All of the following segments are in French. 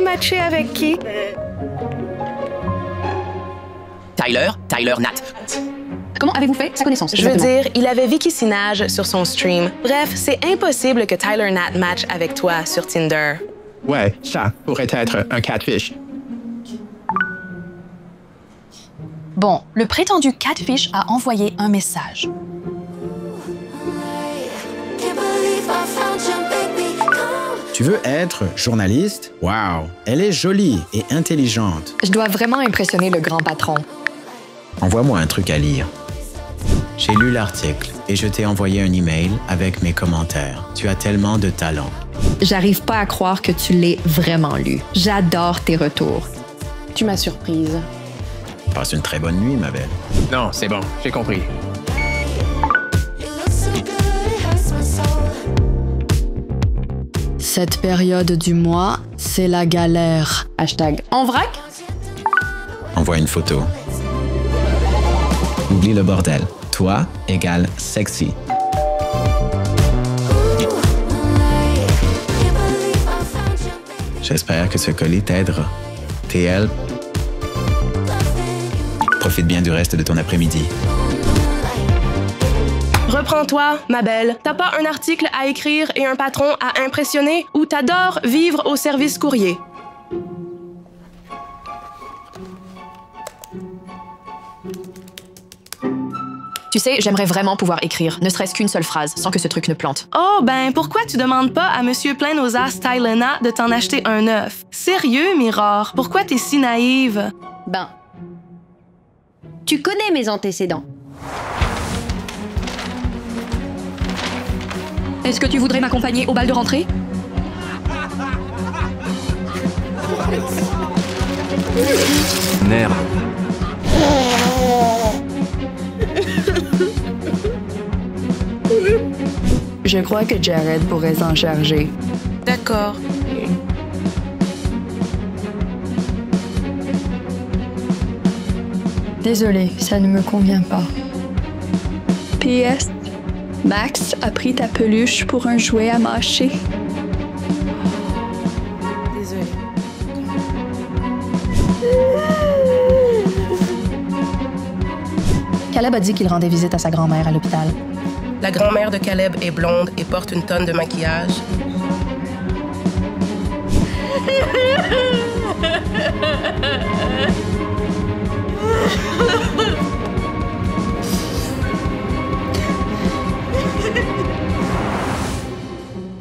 a matché avec qui? Tyler Nat. Comment avez-vous fait sa connaissance? Je veux dire, il avait Vicky Sinage sur son stream. Bref, c'est impossible que Tyler Nat match avec toi sur Tinder. Ouais, ça pourrait être un catfish. Bon, le prétendu catfish a envoyé un message. Tu veux être journaliste? Wow, elle est jolie et intelligente. Je dois vraiment impressionner le grand patron. Envoie-moi un truc à lire. J'ai lu l'article et je t'ai envoyé un email avec mes commentaires. Tu as tellement de talent. J'arrive pas à croire que tu l'aies vraiment lu. J'adore tes retours. Tu m'as surprise. Passe une très bonne nuit, ma belle. Non, c'est bon, j'ai compris. Cette période du mois, c'est la galère. Hashtag en vrac. Envoie une photo. Oublie le bordel. Toi égale sexy. J'espère que ce colis t'aidera. TL. Profite bien du reste de ton après-midi. Reprends-toi, ma belle. T'as pas un article à écrire et un patron à impressionner ou t'adores vivre au service courrier? Tu sais, j'aimerais vraiment pouvoir écrire, ne serait-ce qu'une seule phrase, sans que ce truc ne plante. Oh, ben, pourquoi tu demandes pas à Monsieur Plein aux As Tyler Nat de t'en acheter un neuf? Sérieux, Mirror, pourquoi t'es si naïve? Ben, tu connais mes antécédents. Est-ce que tu voudrais m'accompagner au bal de rentrée? Merde. Je crois que Jared pourrait s'en charger. D'accord. Désolée, ça ne me convient pas. PS, Max a pris ta peluche pour un jouet à mâcher. Désolée. Caleb a dit qu'il rendait visite à sa grand-mère à l'hôpital. La grand-mère de Caleb est blonde et porte une tonne de maquillage.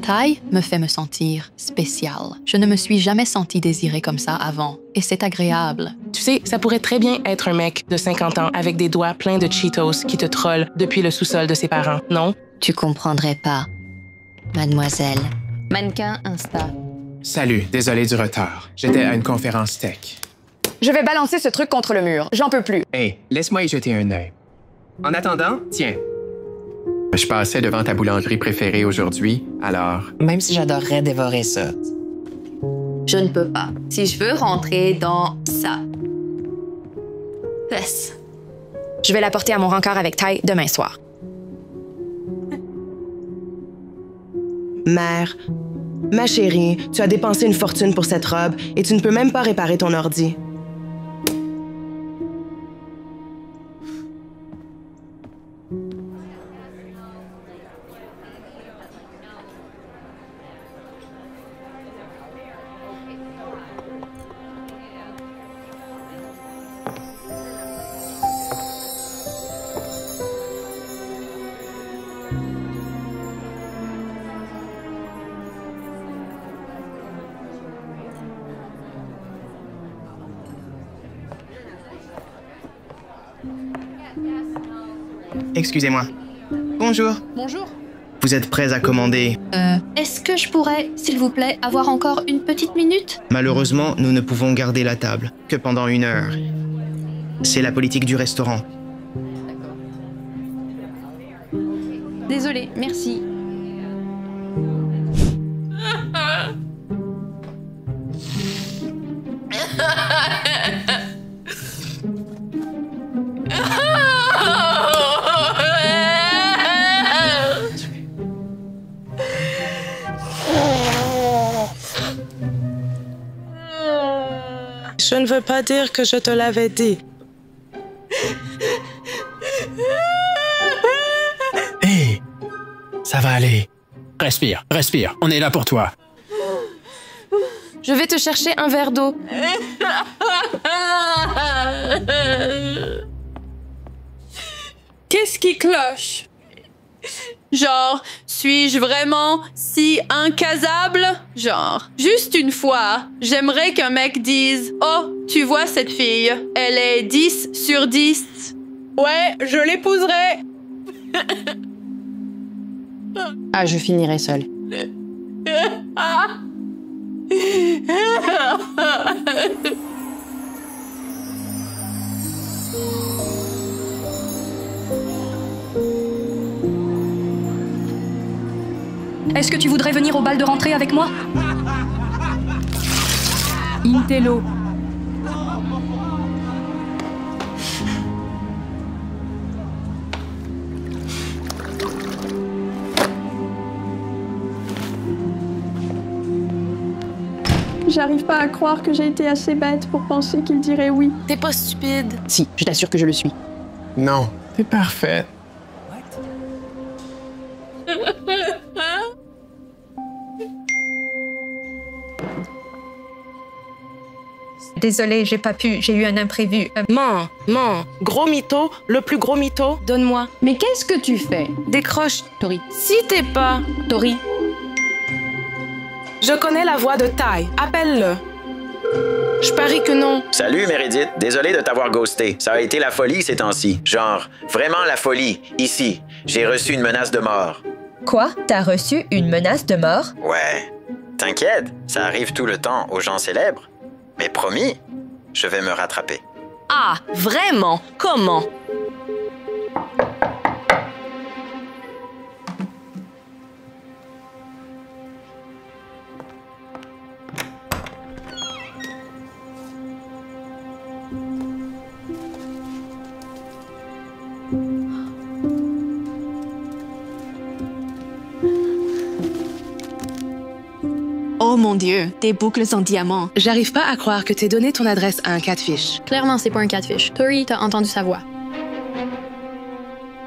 Ty me fait me sentir spéciale. Je ne me suis jamais sentie désirée comme ça avant, et c'est agréable. Tu sais, ça pourrait très bien être un mec de 50 ans avec des doigts pleins de Cheetos qui te troll depuis le sous-sol de ses parents, non? Tu comprendrais pas, mademoiselle. Mannequin Insta. Salut, désolé du retard. J'étais à une conférence tech. Je vais balancer ce truc contre le mur. J'en peux plus. Hey, laisse-moi y jeter un œil. En attendant, tiens. Je passais devant ta boulangerie préférée aujourd'hui, alors... Même si j'adorerais dévorer ça. Je ne peux pas. Si je veux rentrer dans ça. Fesse. Je vais la porter à mon rencard avec Ty demain soir. Mère, ma chérie, tu as dépensé une fortune pour cette robe et tu ne peux même pas réparer ton ordi. Excusez-moi. Bonjour. Bonjour. Vous êtes prêts à commander? Est-ce que je pourrais, s'il vous plaît, avoir encore une petite minute? Malheureusement, nous ne pouvons garder la table que pendant 1 heure. C'est la politique du restaurant. Désolée, merci. Je ne veux pas dire que je te l'avais dit. Hé, ça va aller. Respire, respire, on est là pour toi. Je vais te chercher un verre d'eau. Qu'est-ce qui cloche? Genre, suis-je vraiment si incasable? Genre, juste une fois, j'aimerais qu'un mec dise « Oh, tu vois cette fille, elle est 10 sur 10. » Ouais, je l'épouserai. Ah, je finirai seule. Est-ce que tu voudrais venir au bal de rentrée avec moi? Intello. J'arrive pas à croire que j'ai été assez bête pour penser qu'il dirait oui. T'es pas stupide. Si, je t'assure que je le suis. Non, t'es parfaite. Désolée, j'ai pas pu, j'ai eu un imprévu. Mens, gros mytho, le plus gros mytho. Donne-moi. Mais qu'est-ce que tu fais? Décroche. Tori. Si t'es pas... Tori. Je connais la voix de Ty. Appelle-le. Je parie que non. Salut, Meredith. Désolé de t'avoir ghosté. Ça a été la folie ces temps-ci. Genre, vraiment la folie. Ici, j'ai reçu une menace de mort. Quoi? T'as reçu une menace de mort? Ouais. T'inquiète, ça arrive tout le temps aux gens célèbres. Mais promis, je vais me rattraper. Ah, vraiment? Comment? Oh mon Dieu, des boucles en diamant. J'arrive pas à croire que t'aies donné ton adresse à un catfish. Clairement, c'est pas un catfish. Tori, t'as entendu sa voix.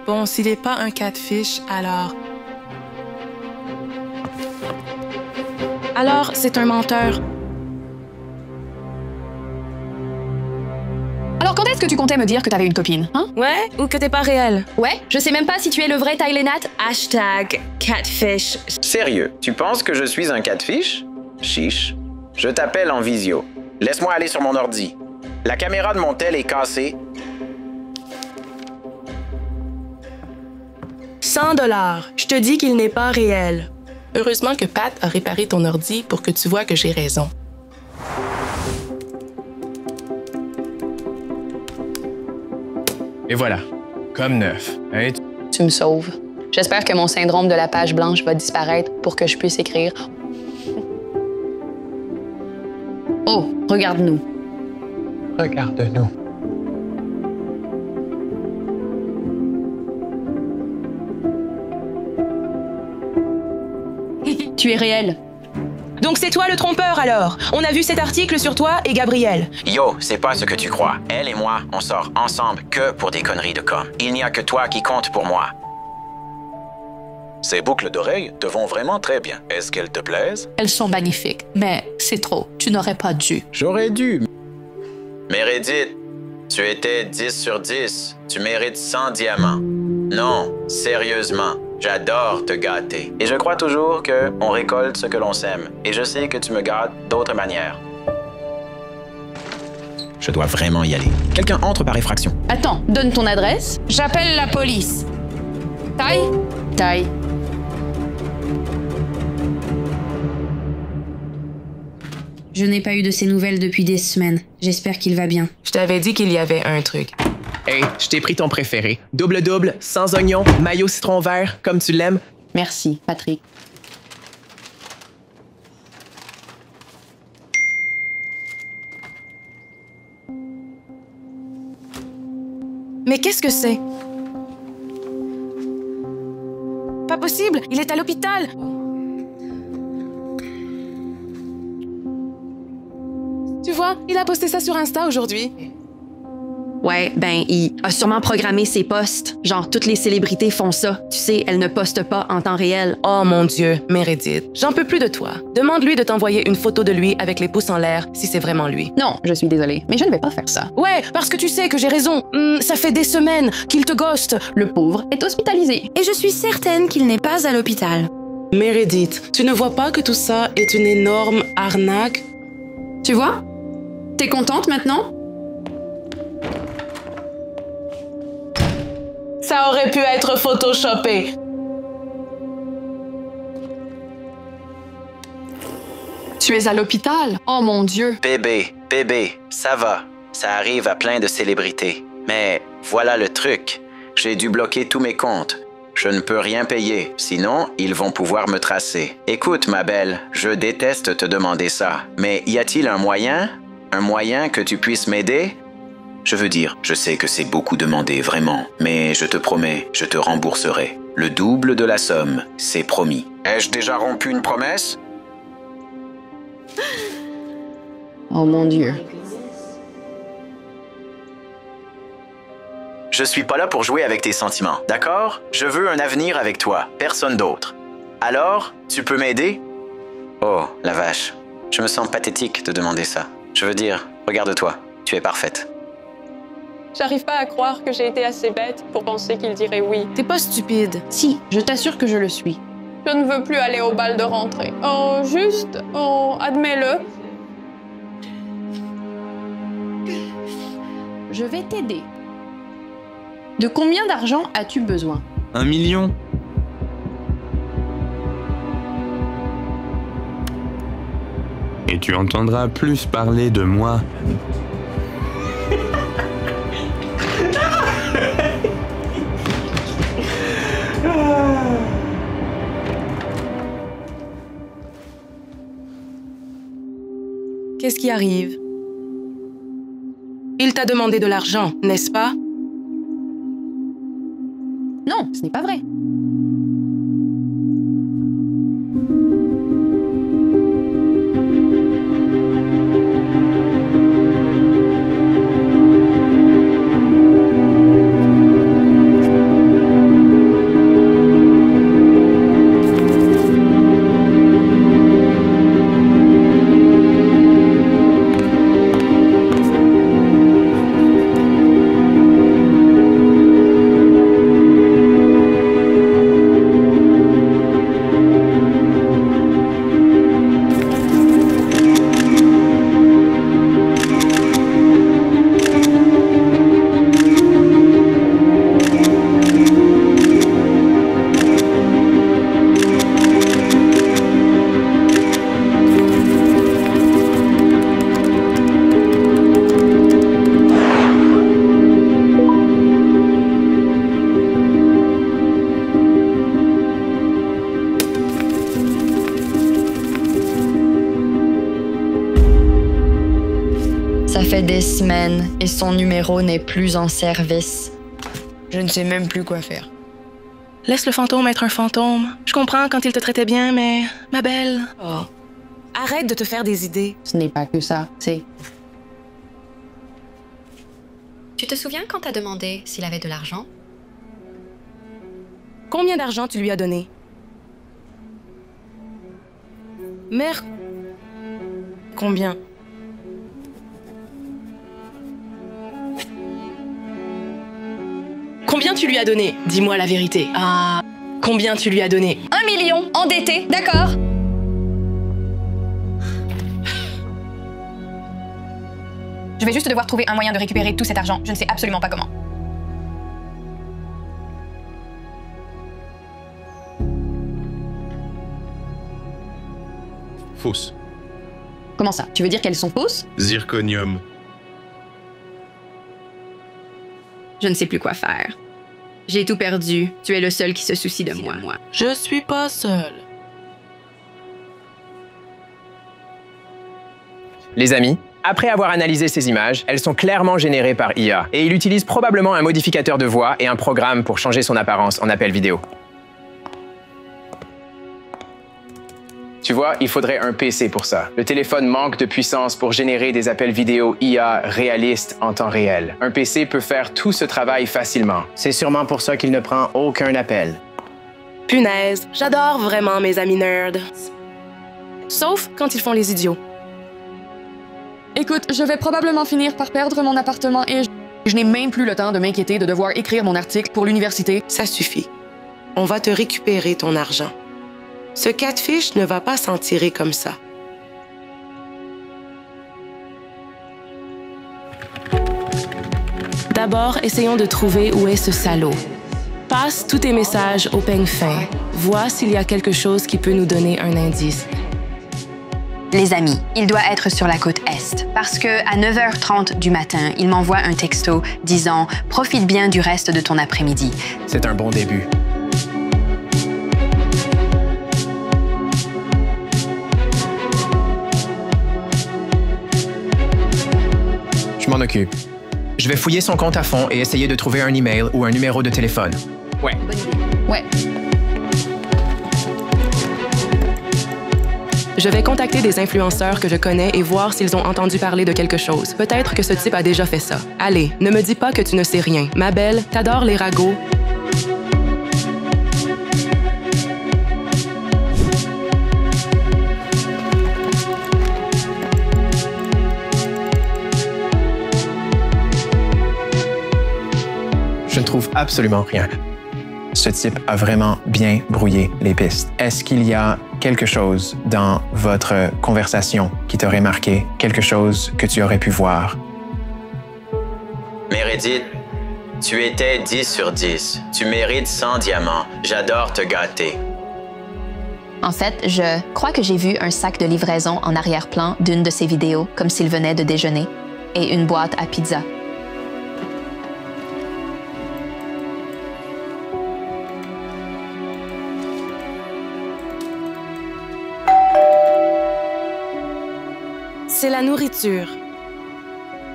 Bon, s'il est pas un catfish, alors... Alors, c'est un menteur. Alors quand est-ce que tu comptais me dire que t'avais une copine, hein? Ouais, ou que t'es pas réel. Ouais, je sais même pas si tu es le vrai Tyler Nat. Hashtag catfish. Sérieux, tu penses que je suis un catfish? Chiche. Je t'appelle en visio. Laisse-moi aller sur mon ordi. La caméra de mon tel est cassée. 100 $. Je te dis qu'il n'est pas réel. Heureusement que Pat a réparé ton ordi pour que tu vois que j'ai raison. Et voilà, comme neuf. Hein? Tu me sauves. J'espère que mon syndrome de la page blanche va disparaître pour que je puisse écrire. Oh, regarde-nous. Regarde-nous. Tu es réel. Donc c'est toi le trompeur alors? On a vu cet article sur toi et Gabriel. Yo, c'est pas ce que tu crois. Elle et moi, on sort ensemble que pour des conneries de com. Il n'y a que toi qui compte pour moi. Ces boucles d'oreilles te vont vraiment très bien. Est-ce qu'elles te plaisent? Elles sont magnifiques, mais c'est trop. Tu n'aurais pas dû. J'aurais dû. Meredith, tu étais 10 sur 10. Tu mérites 100 diamants. Non, sérieusement. J'adore te gâter. Et je crois toujours qu'on récolte ce que l'on sème. Et je sais que tu me gâtes d'autres manières. Je dois vraiment y aller. Quelqu'un entre par effraction. Attends, donne ton adresse. J'appelle la police. Ty? Ty. Je n'ai pas eu de ses nouvelles depuis des semaines. J'espère qu'il va bien. Je t'avais dit qu'il y avait un truc. Hey, je t'ai pris ton préféré. Double-double, sans oignon, mayo citron vert, comme tu l'aimes. Merci, Patrick. Mais qu'est-ce que c'est? Pas possible, il est à l'hôpital. Tu vois, il a posté ça sur Insta aujourd'hui. Ouais, ben, il a sûrement programmé ses posts. Genre, toutes les célébrités font ça. Tu sais, elles ne postent pas en temps réel. Oh mon Dieu, Meredith, j'en peux plus de toi. Demande-lui de t'envoyer une photo de lui avec les pouces en l'air si c'est vraiment lui. Non, je suis désolée, mais je ne vais pas faire ça. Ouais, parce que tu sais que j'ai raison. Ça fait des semaines qu'il te ghoste. Le pauvre est hospitalisé. Et je suis certaine qu'il n'est pas à l'hôpital. Meredith, tu ne vois pas que tout ça est une énorme arnaque? Tu vois? T'es contente maintenant? Ça aurait pu être photoshopé. Tu es à l'hôpital? Oh mon Dieu. Bébé, ça va. Ça arrive à plein de célébrités. Mais voilà le truc. J'ai dû bloquer tous mes comptes. Je ne peux rien payer, sinon ils vont pouvoir me tracer. Écoute, ma belle, je déteste te demander ça, mais y a-t-il un moyen que tu puisses m'aider? Je veux dire, je sais que c'est beaucoup demandé, vraiment, mais je te promets, je te rembourserai. Le double de la somme, c'est promis. Ai-je déjà rompu une promesse? Oh mon Dieu. Je suis pas là pour jouer avec tes sentiments, d'accord? Je veux un avenir avec toi, personne d'autre. Alors, tu peux m'aider? Oh, la vache. Je me sens pathétique de demander ça. Je veux dire, regarde-toi, tu es parfaite. J'arrive pas à croire que j'ai été assez bête pour penser qu'il dirait oui. T'es pas stupide. Si, je t'assure que je le suis. Je ne veux plus aller au bal de rentrée. Admets-le. Je vais t'aider. De combien d'argent as-tu besoin? 1 million. Et tu entendras plus parler de moi. Qu'est-ce qui arrive? Il t'a demandé de l'argent, n'est-ce pas? Non, ce n'est pas vrai. Ça fait des semaines et son numéro n'est plus en service. Je ne sais même plus quoi faire. Laisse le fantôme être un fantôme. Je comprends quand il te traitait bien, mais... Ma belle... Oh. Arrête de te faire des idées. Ce n'est pas que ça, c'est... Tu te souviens quand t'as demandé s'il avait de l'argent? Combien d'argent tu lui as donné? Mère... Combien? Combien tu lui as donné? Dis-moi la vérité. Ah... Combien tu lui as donné? 1 million, endetté, d'accord. Je vais juste devoir trouver un moyen de récupérer tout cet argent. Je ne sais absolument pas comment. Fausses. Comment ça? Tu veux dire qu'elles sont fausses? Zirconium. Je ne sais plus quoi faire. J'ai tout perdu. Tu es le seul qui se soucie de moi. Je suis pas seule. Les amis, après avoir analysé ces images, elles sont clairement générées par IA et il utilise probablement un modificateur de voix et un programme pour changer son apparence en appel vidéo. Tu vois, il faudrait un PC pour ça. Le téléphone manque de puissance pour générer des appels vidéo IA réalistes en temps réel. Un PC peut faire tout ce travail facilement. C'est sûrement pour ça qu'il ne prend aucun appel. Punaise, j'adore vraiment mes amis nerds. Sauf quand ils font les idiots. Écoute, je vais probablement finir par perdre mon appartement et je n'ai même plus le temps de m'inquiéter de devoir écrire mon article pour l'université. Ça suffit. On va te récupérer ton argent. Ce catfish ne va pas s'en tirer comme ça. D'abord, essayons de trouver où est ce salaud. Passe tous tes messages au peigne fin. Vois s'il y a quelque chose qui peut nous donner un indice. Les amis, il doit être sur la côte Est, parce que à 9h30 du matin, il m'envoie un texto disant « Profite bien du reste de ton après-midi ». C'est un bon début. Je m'en occupe. Je vais fouiller son compte à fond et essayer de trouver un email ou un numéro de téléphone. Ouais. Ouais. Je vais contacter des influenceurs que je connais et voir s'ils ont entendu parler de quelque chose. Peut-être que ce type a déjà fait ça. Allez, ne me dis pas que tu ne sais rien. Ma belle, t'adores les ragots. Je ne trouve absolument rien. Ce type a vraiment bien brouillé les pistes. Est-ce qu'il y a quelque chose dans votre conversation qui t'aurait marqué, quelque chose que tu aurais pu voir? Meredith, tu étais 10 sur 10. Tu mérites 100 diamants. J'adore te gâter. En fait, je crois que j'ai vu un sac de livraison en arrière-plan d'une de ses vidéos, comme s'il venait de déjeuner, et une boîte à pizza. C'est la nourriture.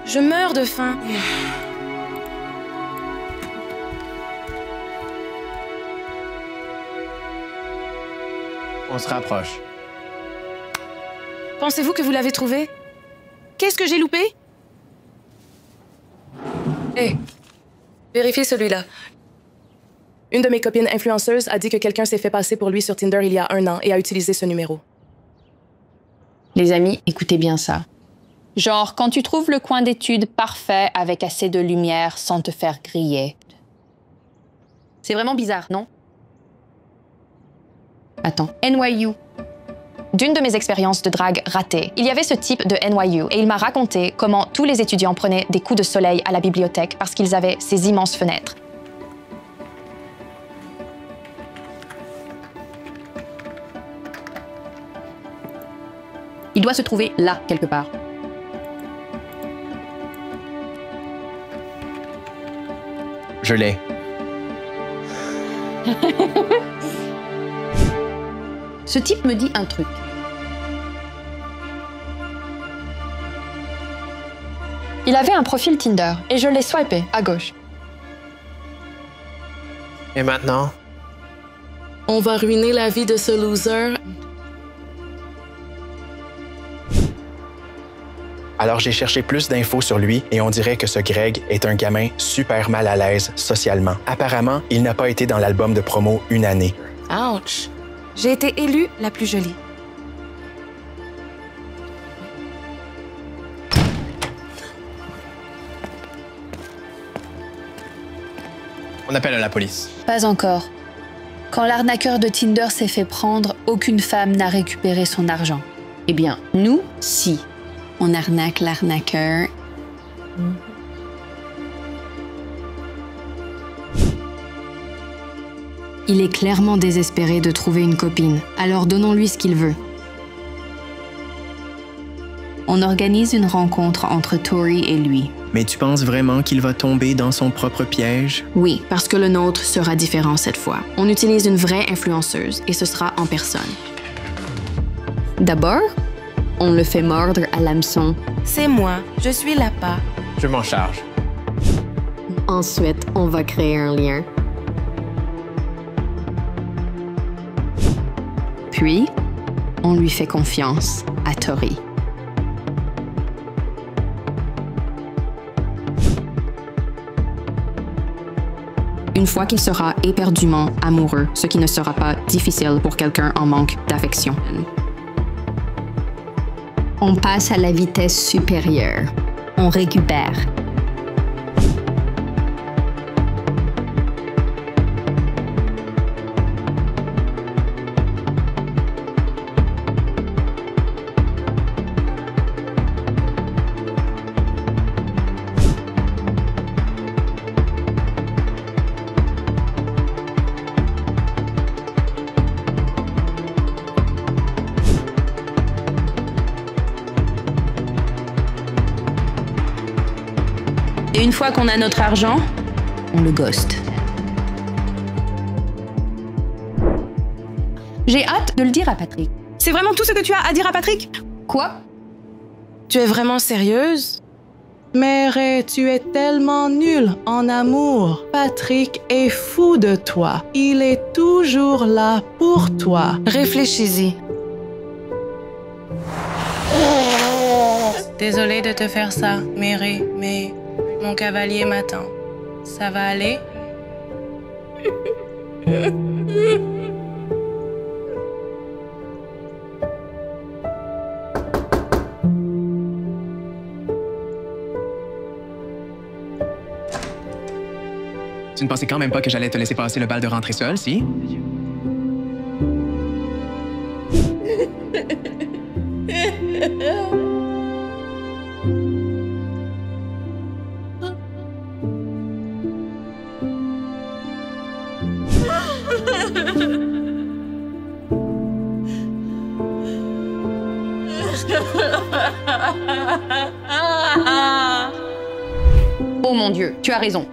Je meurs de faim. On se rapproche. Pensez-vous que vous l'avez trouvé? Qu'est-ce que j'ai loupé? Hé, vérifiez celui-là. Une de mes copines influenceuses a dit que quelqu'un s'est fait passer pour lui sur Tinder il y a 1 an et a utilisé ce numéro. Les amis, écoutez bien ça. Genre, quand tu trouves le coin d'étude parfait avec assez de lumière sans te faire griller. C'est vraiment bizarre, non? Attends, NYU. D'une de mes expériences de drague ratées, il y avait ce type de NYU et il m'a raconté comment tous les étudiants prenaient des coups de soleil à la bibliothèque parce qu'ils avaient ces immenses fenêtres. Il doit se trouver là, quelque part. Je l'ai. Ce type me dit un truc. Il avait un profil Tinder et je l'ai swipé à gauche. Et maintenant? On va ruiner la vie de ce loser. Alors j'ai cherché plus d'infos sur lui et on dirait que ce Greg est un gamin super mal à l'aise socialement. Apparemment, il n'a pas été dans l'album de promo 1 année. Ouch! J'ai été élue la plus jolie. On appelle la police. Pas encore. Quand l'arnaqueur de Tinder s'est fait prendre, aucune femme n'a récupéré son argent. Eh bien, nous, si. On arnaque l'arnaqueur. Il est clairement désespéré de trouver une copine, alors donnons-lui ce qu'il veut. On organise une rencontre entre Tori et lui. Mais tu penses vraiment qu'il va tomber dans son propre piège? Oui, parce que le nôtre sera différent cette fois. On utilise une vraie influenceuse et ce sera en personne. D'abord, on le fait mordre à l'hameçon. C'est moi, je suis l'appât. Je m'en charge. Ensuite, on va créer un lien. Puis, on lui fait confiance à Tori. Une fois qu'il sera éperdument amoureux, ce qui ne sera pas difficile pour quelqu'un en manque d'affection. On passe à la vitesse supérieure. On récupère. Et une fois qu'on a notre argent, on le ghost. J'ai hâte de le dire à Patrick. C'est vraiment tout ce que tu as à dire à Patrick? Quoi? Tu es vraiment sérieuse? Mère, tu es tellement nulle en amour. Patrick est fou de toi. Il est toujours là pour toi. Réfléchis-y. Désolée de te faire ça, Mary, mais mon cavalier m'attend. Ça va aller? Tu ne pensais quand même pas que j'allais te laisser passer le bal de rentrée seule, si? Oh mon Dieu, tu as raison.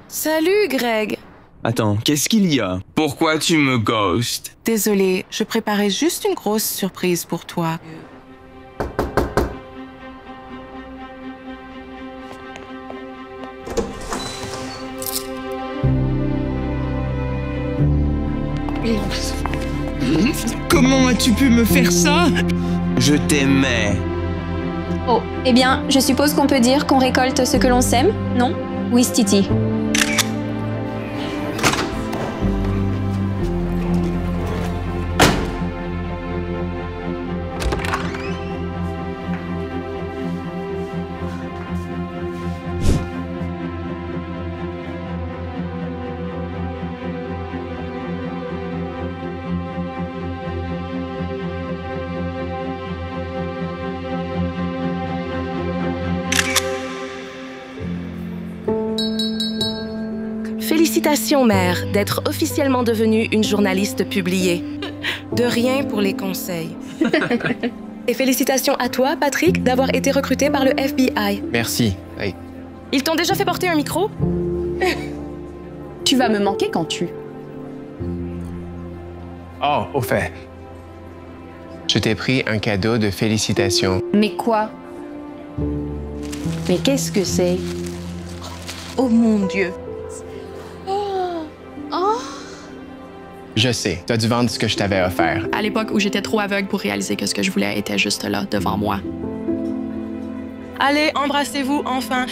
Salut, Greg. Attends, qu'est-ce qu'il y a? Pourquoi tu me ghostes? Désolée, je préparais juste une grosse surprise pour toi. Comment as-tu pu me faire ça? Je t'aimais. Oh, eh bien, je suppose qu'on peut dire qu'on récolte ce que l'on sème, non? Oui, Stiti. Félicitations, mère, d'être officiellement devenue une journaliste publiée. De rien pour les conseils. Et félicitations à toi, Patrick, d'avoir été recruté par le FBI. Merci. Hey. Ils t'ont déjà fait porter un micro? Tu vas me manquer quand tu... Oh, au fait. Je t'ai pris un cadeau de félicitations. Mais quoi? Mais qu'est-ce que c'est? Oh mon Dieu. Je sais, tu as dû vendre ce que je t'avais offert. À l'époque où j'étais trop aveugle pour réaliser que ce que je voulais était juste là, devant moi. Allez, embrassez-vous enfin.